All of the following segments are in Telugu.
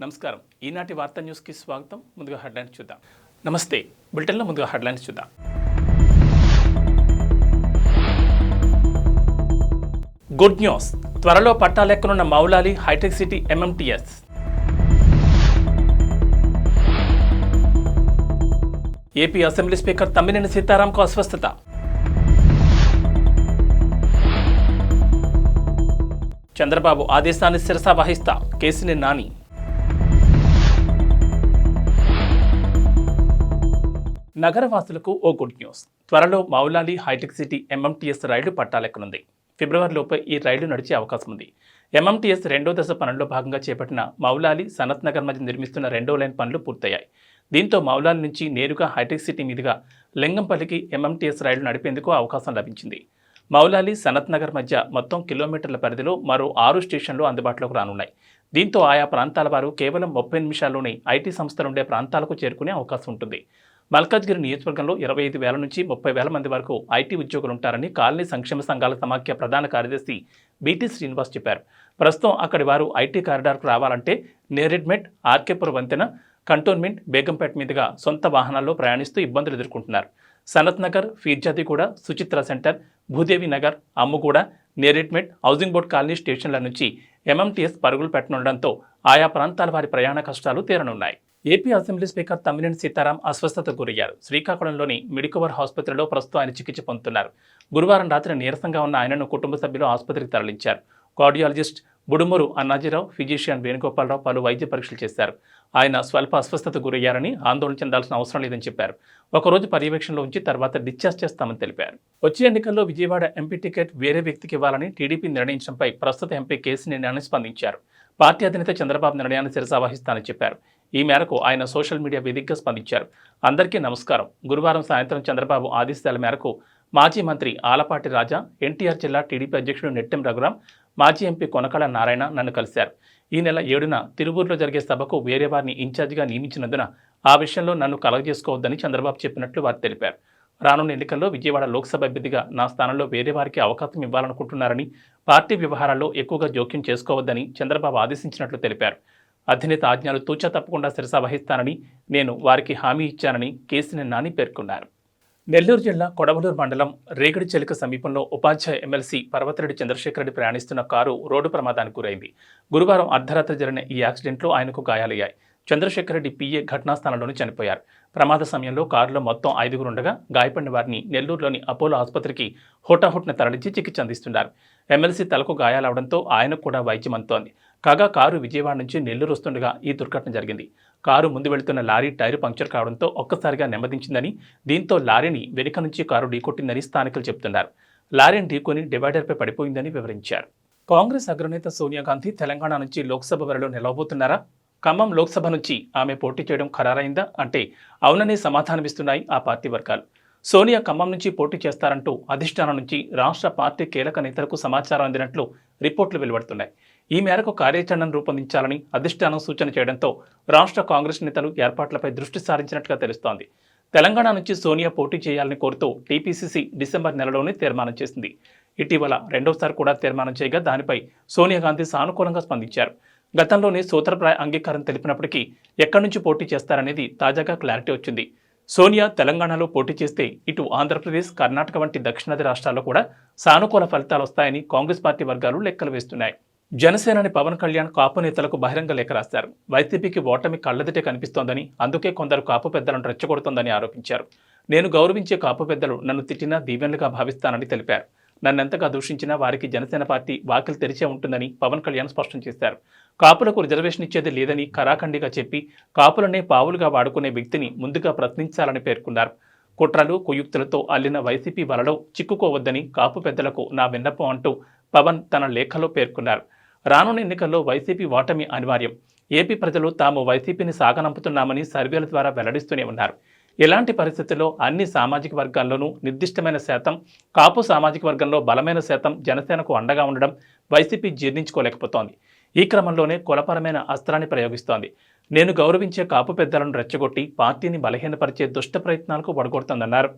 నమస్కారం. ఈనాటి వార్తా న్యూస్కి స్వాగతం. ముందుగా హెడ్లైన్స్ చూద్దాం. నమస్తే. బులెటిన్లో ముందుగా హెడ్లైన్స్ చూద్దాం. Good news. త్వరలో పట్టాలెక్కనున్న మౌలాలి హైటెక్ City MMTS. AP assembly speaker Tammineni సీతారాంకు అస్వస్థత. చంద్రబాబు ఆదేశాన్ని శిరసా వహిస్తా కేసినేని నాని. నగరవాసులకు ఓ గుడ్ న్యూస్. త్వరలో మౌలాలి హైటెక్ సిటీ MMTS రైలు పట్టాలెక్కనుంది. ఫిబ్రవరిలోపే ఈ రైలు నడిచే అవకాశం ఉంది. MMTS రెండో దశ పనుల్లో భాగంగా చేపట్టిన మౌలాలి సనత్ నగర్ మధ్య నిర్మిస్తున్న రెండో లైన్ పనులు పూర్తయ్యాయి. దీంతో మౌలాలి నుంచి నేరుగా హైటెక్ సిటీ మీదుగా లింగంపల్లికి MMTS రైలు నడిపేందుకు అవకాశం లభించింది. మౌలాలి సనత్ నగర్ మధ్య మొత్తం కిలోమీటర్ల పరిధిలో మరో 6 స్టేషన్లు అందుబాటులోకి రానున్నాయి. దీంతో ఆయా ప్రాంతాల వారు కేవలం 30 నిమిషాల్లోనే ఐటీ సంస్థలుండే ప్రాంతాలకు చేరుకునే అవకాశం ఉంటుంది. మల్కాజ్గిరి నియోజకవర్గంలో 25,000 నుంచి 30,000 మంది వరకు ఐటీ ఉద్యోగులుంటారని కాలనీ సంక్షేమ సంఘాల సమాఖ్య ప్రధాన కార్యదర్శి BT శ్రీనివాస్ చెప్పారు. ప్రస్తుతం అక్కడి వారు ఐటీ కారిడార్కు రావాలంటే నేరెడ్మెట్, ఆర్కేపుర వంతెన, కంటోన్మెంట్, బేగంపేట మీదుగా సొంత వాహనాల్లో ప్రయాణిస్తూ ఇబ్బందులు ఎదుర్కొంటున్నారు. Sanath Nagar, Peerzadiguda, Suchitra centre, Bhudevi Nagar, Ammuguda, Neredmet, housing board colony స్టేషన్ల నుంచి MMTS పరుగులు పెట్టనుండడంతో ఆయా ప్రాంతాల వారి ప్రయాణ కష్టాలు తీరనున్నాయి. AP assembly speaker Tammineni Sitaram అస్వస్థతకు గురయ్యారు. శ్రీకాకుళంలోని మెడికవర్ ఆసుపత్రిలో ప్రస్తుతం ఆయన చికిత్స పొందుతున్నారు. గురువారం రాత్రి నీరసంగా ఉన్న ఆయనను కుటుంబ సభ్యులు ఆసుపత్రికి తరలించారు. కార్డియాలజిస్ట్ బుడుమూరు అన్నాజీరావు, ఫిజిషియన్ వేణుగోపాలరావు పలు వైద్య పరీక్షలు చేశారు. ఆయన స్వల్ప అస్వస్థతకు గురయ్యారని, ఆందోళన చెందాల్సిన అవసరం లేదని చెప్పారు. ఒకరోజు పర్యవేక్షణలో ఉంచి తర్వాత డిశ్చార్జ్ చేస్తామని తెలిపారు. వచ్చే ఎన్నికల్లో విజయవాడ ఎంపీ టికెట్ వేరే వ్యక్తికి ఇవ్వాలని టీడీపీ నిర్ణయించడంపై ప్రస్తుత ఎంపీ కేసినేని నాని స్పందించారు. పార్టీ అధినేత చంద్రబాబు నిర్ణయాన్ని శిరసా వహిస్తానని చెప్పారు. ఈ మేరకు ఆయన సోషల్ మీడియా వేదికగా స్పందించారు. అందరికీ నమస్కారం. గురువారం సాయంత్రం చంద్రబాబు ఆదేశాల మేరకు మాజీ మంత్రి ఆలపాటి రాజా, ఎన్టీఆర్ జిల్లా టీడీపీ అధ్యక్షుడు నెట్టెం రఘురాం, మాజీ ఎంపీ కొనకళ నారాయణ నన్ను కలిశారు. ఈ నెల 7న తిరువూరులో జరిగే సభకు వేరే వారిని ఇన్ఛార్జిగా నియమించినందున ఆ విషయంలో నన్ను కలగజేసుకోవద్దని చంద్రబాబు చెప్పినట్లు వారు తెలిపారు. రానున్న ఎన్నికల్లో విజయవాడ లోక్సభ అభ్యర్థిగా నా స్థానంలో వేరే వారికి అవకాశం ఇవ్వాలనుకుంటున్నారని, పార్టీ వ్యవహారాల్లో ఎక్కువగా జోక్యం చేసుకోవద్దని చంద్రబాబు ఆదేశించినట్లు తెలిపారు. అధినేత ఆజ్ఞలు తూచా తప్పకుండా శిరసా వహిస్తానని నేను వారికి హామీ ఇచ్చానని కేసినేని నాని పేర్కొన్నారు. నెల్లూరు జిల్లా కొడవలూరు మండలం రేగడి చెలిక సమీపంలో ఉపాధ్యాయ ఎమ్మెల్సీ పర్వతిరెడ్డి చంద్రశేఖర్ రెడ్డి ప్రయాణిస్తున్న కారు రోడ్డు ప్రమాదానికి గురైంది. గురువారం అర్ధరాత్రి జరిగిన ఈ యాక్సిడెంట్లో ఆయనకు గాయాలయ్యాయి. చంద్రశేఖర్ రెడ్డి PA ఘటనా స్థలంలోనే చనిపోయారు. ప్రమాద సమయంలో కారులో మొత్తం 5 ఉండగా గాయపడిన వారిని నెల్లూరులోని అపోలో ఆసుపత్రికి హుటాహుటిన తరలించి చికిత్స అందిస్తున్నారు. ఎమ్మెల్సీ తలకు గాయాలవడంతో ఆయనకు కూడా వైద్యం అందుతోంది. కాగా కారు విజయవాడ నుంచి నెల్లూరు వస్తుండగా ఈ దుర్ఘటన జరిగింది. కారు ముందు వెళుతున్న లారీ టైరు పంక్చర్ కావడంతో ఒక్కసారిగా నెమ్మదించిందని, దీంతో లారీని వెనుక నుంచి కారు ఢీకొట్టిందని స్థానికులు చెబుతున్నారు. లారీని ఢీకొని డివైడర్పై పడిపోయిందని వివరించారు. కాంగ్రెస్ అగ్రనేత సోనియా గాంధీ తెలంగాణ నుంచి లోక్సభ బరిలో నిలవబోతున్నారా? ఖమ్మం లోక్సభ నుంచి ఆమె పోటీ చేయడం ఖరారైందా అంటే అవుననే సమాధానమిస్తున్నాయి ఆ పార్టీ వర్గాలు. సోనియా ఖమ్మం నుంచి పోటీ చేస్తారంటూ అధిష్టానం నుంచి రాష్ట్ర పార్టీ కీలక నేతలకు సమాచారం అందినట్లు రిపోర్టులు వెలువడుతున్నాయి. ఈ మేరకు కార్యాచరణను రూపొందించాలని అధిష్టానం సూచన చేయడంతో రాష్ట్ర కాంగ్రెస్ నేతలు ఏర్పాట్లపై దృష్టి సారించినట్లుగా తెలుస్తోంది. తెలంగాణ నుంచి సోనియా పోటీ చేయాలని కోరుతూ TPCC డిసెంబర్ నెలలోనే తీర్మానం చేసింది. ఇటీవల రెండోసారి కూడా తీర్మానం చేయగా దానిపై సోనియా గాంధీ సానుకూలంగా స్పందించారు. గతంలోనే సూత్రప్రాయ అంగీకారం తెలిపినప్పటికీ ఎక్కడి నుంచి పోటీ చేస్తారనేది తాజాగా క్లారిటీ వచ్చింది. సోనియా తెలంగాణలో పోటీ చేస్తే ఇటు ఆంధ్రప్రదేశ్, కర్ణాటక వంటి దక్షిణాది రాష్ట్రాల్లో కూడా సానుకూల ఫలితాలు వస్తాయని కాంగ్రెస్ పార్టీ వర్గాలు లెక్కలు వేస్తున్నాయి. జనసేనాని పవన్ కళ్యాణ్ కాపు నేతలకు బహిరంగ లేఖ రాశారు. వైసీపీకి ఓటమి కళ్లదిటే కనిపిస్తోందని, అందుకే కొందరు కాపు పెద్దలను రెచ్చగొడుతోందని ఆరోపించారు. నేను గౌరవించే కాపు పెద్దలు నన్ను తిట్టినా దీవెనలుగా భావిస్తానని తెలిపారు. నన్నెంతగా దూషించినా వారికి జనసేన పార్టీ వాకిలు తెరిచే ఉంటుందని పవన్ కళ్యాణ్ స్పష్టం చేశారు. కాపులకు రిజర్వేషన్ ఇచ్చేది లేదని ఖరాఖండిగా చెప్పి కాపులనే పావులుగా వాడుకునే వ్యక్తిని ముందుగా ప్రశ్నించాలని పేర్కొన్నారు. కుట్రలు, కుయుక్తులతో అల్లిన వైసీపీ వలలో చిక్కుకోవద్దని కాపు పెద్దలకు నా విన్నపం అంటూ పవన్ తన లేఖలో పేర్కొన్నారు. రానున్న ఎన్నికల్లో వైసీపీ ఓటమి అనివార్యం. ఏపీ ప్రజలు తాము వైసీపీని సాగనంపుతున్నామని సర్వేల ద్వారా వెల్లడిస్తూనే ఉన్నారు. ఇలాంటి పరిస్థితుల్లో అన్ని సామాజిక వర్గాల్లోనూ నిర్దిష్టమైన శాతం, కాపు సామాజిక వర్గంలో బలమైన శాతం జనసేనకు అండగా ఉండడం వైసీపీ జీర్ణించుకోలేకపోతోంది. ఈ క్రమంలోనే కులపరమైన అస్త్రాన్ని ప్రయోగిస్తోంది. నేను గౌరవించే కాపు పెద్దలను రెచ్చగొట్టి పార్టీని బలహీనపరిచే దుష్ట ప్రయత్నాలకు ఒడగొడుతోందన్నారు.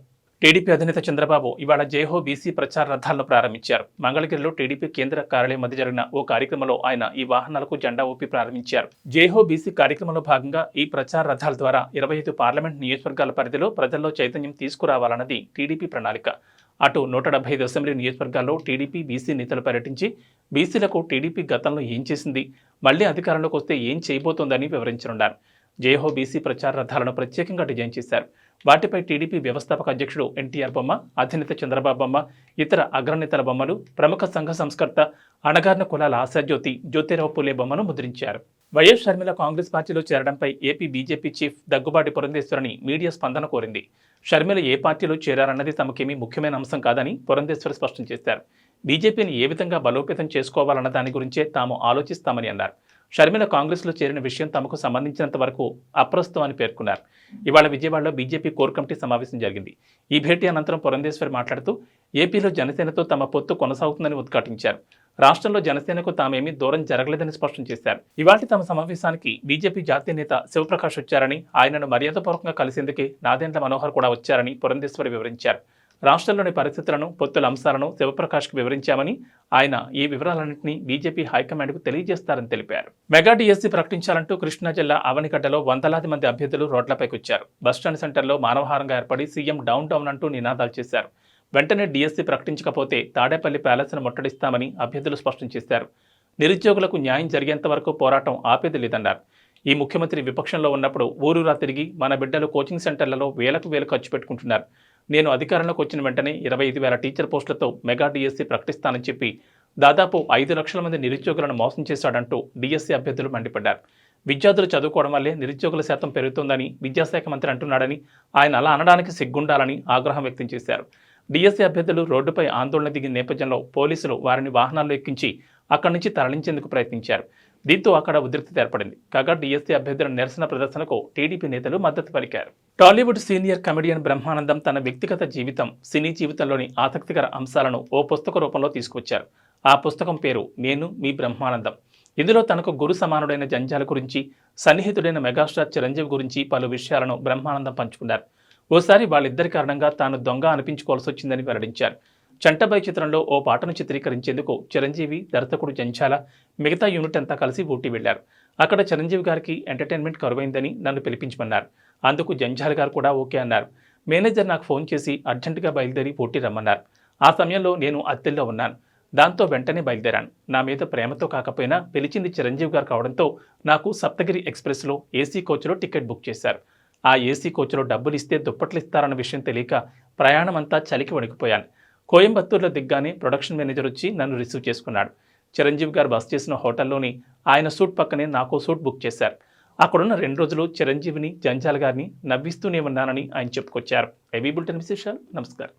టీడీపీ అధినేత చంద్రబాబు ఇవాళ జైహో బీసీ ప్రచార రథాలను ప్రారంభించారు. మంగళగిరిలో టీడీపీ కేంద్ర కార్యాలయం మధ్య జరిగిన ఓ కార్యక్రమంలో ఆయన ఈ వాహనాలకు జెండా ఊపి ప్రారంభించారు. జైహో బీసీ కార్యక్రమంలో భాగంగా ఈ ప్రచార రథాల ద్వారా 25 పార్లమెంట్ నియోజకవర్గాల పరిధిలో ప్రజల్లో చైతన్యం తీసుకురావాలన్నది టీడీపీ ప్రణాళిక. అటు 175 అసెంబ్లీ నియోజకవర్గాల్లో టీడీపీ బీసీ నేతలు పర్యటించి బీసీలకు టీడీపీ గతంలో ఏం చేసింది, మళ్లీ అధికారంలోకి వస్తే ఏం చేయబోతోందని వివరించనున్నారు. జైహో బీసీ ప్రచార రథాలను ప్రత్యేకంగా డిజైన్ చేశారు. వాటిపై టీడీపీ వ్యవస్థాపక అధ్యక్షుడు ఎన్టీఆర్ బొమ్మ, అధినేత చంద్రబాబు బొమ్మ, ఇతర అగ్రనేతల బొమ్మలు, ప్రముఖ సంఘ సంస్కర్త అణగారిన కులాల ఆశాజ్యోతి జ్యోతిరావు పూలే బొమ్మను ముద్రించారు. వైఎస్ షర్మిల కాంగ్రెస్ పార్టీలో చేరడంపై ఏపీ బీజేపీ చీఫ్ దగ్గుబాటి పురంధేశ్వరిని మీడియా స్పందన కోరింది. షర్మిల ఏ పార్టీలో చేరారన్నది తమకేమీ ముఖ్యమైన అంశం కాదని పురంధేశ్వరి స్పష్టం చేశారు. బీజేపీని ఏ విధంగా బలోపేతం చేసుకోవాలన్న దాని గురించే తాము ఆలోచిస్తామని అన్నారు. షర్మిల కాంగ్రెస్లో చేరిన విషయం తమకు సంబంధించినంత వరకు అప్రస్తుతం అని పేర్కొన్నారు. ఇవాళ విజయవాడలో బీజేపీ కోర్ కమిటీ సమావేశం జరిగింది. ఈ భేటీ అనంతరం పురంధేశ్వరి మాట్లాడుతూ ఏపీలో జనసేనతో తమ పొత్తు కొనసాగుతుందని ఉద్ఘాటించారు. రాష్ట్రంలో జనసేనకు తామేమీ దూరం జరగలేదని స్పష్టం చేశారు. ఇవాళ తమ సమావేశానికి బీజేపీ జాతీయ నేత శివప్రకాష్ వచ్చారని, ఆయనను మర్యాదపూర్వకంగా కలిసేందుకే నాదెండ్ల మనోహర్ కూడా వచ్చారని పురంధేశ్వరి వివరించారు. రాష్ట్రంలోని పరిస్థితులను, పొత్తుల అంశాలను శివప్రకాష్కు వివరించామని, ఆయన ఈ వివరాలన్నింటినీ బీజేపీ హైకమాండ్కు తెలియజేస్తారని తెలిపారు. మెగా డిఎస్సీ ప్రకటించాలంటూ కృష్ణా జిల్లా అవనిగడ్డలో వందలాది మంది అభ్యర్థులు రోడ్లపైకొచ్చారు. బస్టాండ్ సెంటర్లో మానవహారంగా ఏర్పడి సీఎం డౌన్ డౌన్ అంటూ నినాదాలు చేశారు. వెంటనే డిఎస్సీ ప్రకటించకపోతే తాడేపల్లి ప్యాలెస్ను ముట్టడిస్తామని అభ్యర్థులు స్పష్టం చేశారు. నిరుద్యోగులకు న్యాయం జరిగేంత వరకు పోరాటం ఆపేది లేదన్నారు. ఈ ముఖ్యమంత్రి విపక్షంలో ఉన్నప్పుడు ఊరూరా తిరిగి మన బిడ్డలు కోచింగ్ సెంటర్లలో వేలకు వేలు ఖర్చు పెట్టుకుంటున్నారు. నేను అధికారంలోకి వచ్చిన వెంటనే 25,000 టీచర్ పోస్టులతో మెగా డిఎస్సీ ప్రకటిస్తానని చెప్పి దాదాపు 5 లక్షల మంది నిరుద్యోగులను మోసం చేశాడంటూ డిఎస్సీ అభ్యర్థులు మండిపడ్డారు. విద్యార్థులు చదువుకోవడం వల్లే నిరుద్యోగుల శాతం పెరుగుతోందని విద్యాశాఖ మంత్రి అంటున్నాడని, ఆయన అలా అనడానికి సిగ్గుండాలని ఆగ్రహం వ్యక్తం చేశారు. డిఎస్సీ అభ్యర్థులు రోడ్డుపై ఆందోళన దిగిన నేపథ్యంలో పోలీసులు వారిని వాహనాల్లో ఎక్కించి అక్కడి నుంచి తరలించేందుకు ప్రయత్నించారు. దీంతో అక్కడ ఉద్రిక్తత ఏర్పడింది. కాగా డిఎస్సీ అభ్యర్థుల నిరసన ప్రదర్శనకు టీడీపీ నేతలు మద్దతు పలికారు. టాలీవుడ్ సీనియర్ కమెడియన్ బ్రహ్మానందం తన వ్యక్తిగత జీవితం, సినీ జీవితంలోని ఆసక్తికర అంశాలను ఓ పుస్తక రూపంలో తీసుకొచ్చారు. ఆ పుస్తకం పేరు నేను మీ బ్రహ్మానందం. ఇందులో తనకు గురు సమానుడైన జంజాల గురించి, సన్నిహితుడైన మెగాస్టార్ చిరంజీవి గురించి పలు విషయాలను బ్రహ్మానందం పంచుకున్నారు. ఓసారి వాళ్ళిద్దరి కారణంగా తాను దొంగ అనిపించుకోవాల్సి వచ్చిందని వెల్లడించారు. చంటబాయ్ చిత్రంలో ఓ పాటను చిత్రీకరించేందుకు చిరంజీవి, దర్శకుడు జంఛాల, మిగతా యూనిట్ అంతా కలిసి ఊటీ వెళ్లారు. అక్కడ చిరంజీవి గారికి ఎంటర్టైన్మెంట్ కరువైందని నన్ను పిలిపించమన్నారు. అందుకు జంఝాల గారు కూడా ఓకే అన్నారు. మేనేజర్ నాకు ఫోన్ చేసి అర్జెంటుగా బయలుదేరి ఊటీ రమ్మన్నారు. ఆ సమయంలో నేను అత్తెల్లో ఉన్నాను. దాంతో వెంటనే బయలుదేరాను. నా మీద ప్రేమతో కాకపోయినా పిలిచింది చిరంజీవి గారు కావడంతో నాకు సప్తగిరి ఎక్స్ప్రెస్లో ఏసీ కోచ్లో టికెట్ బుక్ చేశారు. ఆ ఏసీ కోచ్లో డబ్బులు ఇస్తే దుప్పట్లు ఇస్తారన్న విషయం తెలియక ప్రయాణం అంతా చలికి వణికిపోయాను. కోయంబత్తూరులో దిగ్గానే ప్రొడక్షన్ మేనేజర్ వచ్చి నన్ను రిసీవ్ చేసుకున్నాడు. చిరంజీవి గారు బస్ చేసిన హోటల్లోని ఆయన సూట్ పక్కనే నాకు సూట్ బుక్ చేశారు. అక్కడున్న 2 రోజులు చిరంజీవిని, జంజాల గారిని నవ్విస్తూనే ఉన్నానని ఆయన చెప్పుకొచ్చారు. ఏబీ బులెటిన్ విశేషాలు. నమస్కారం.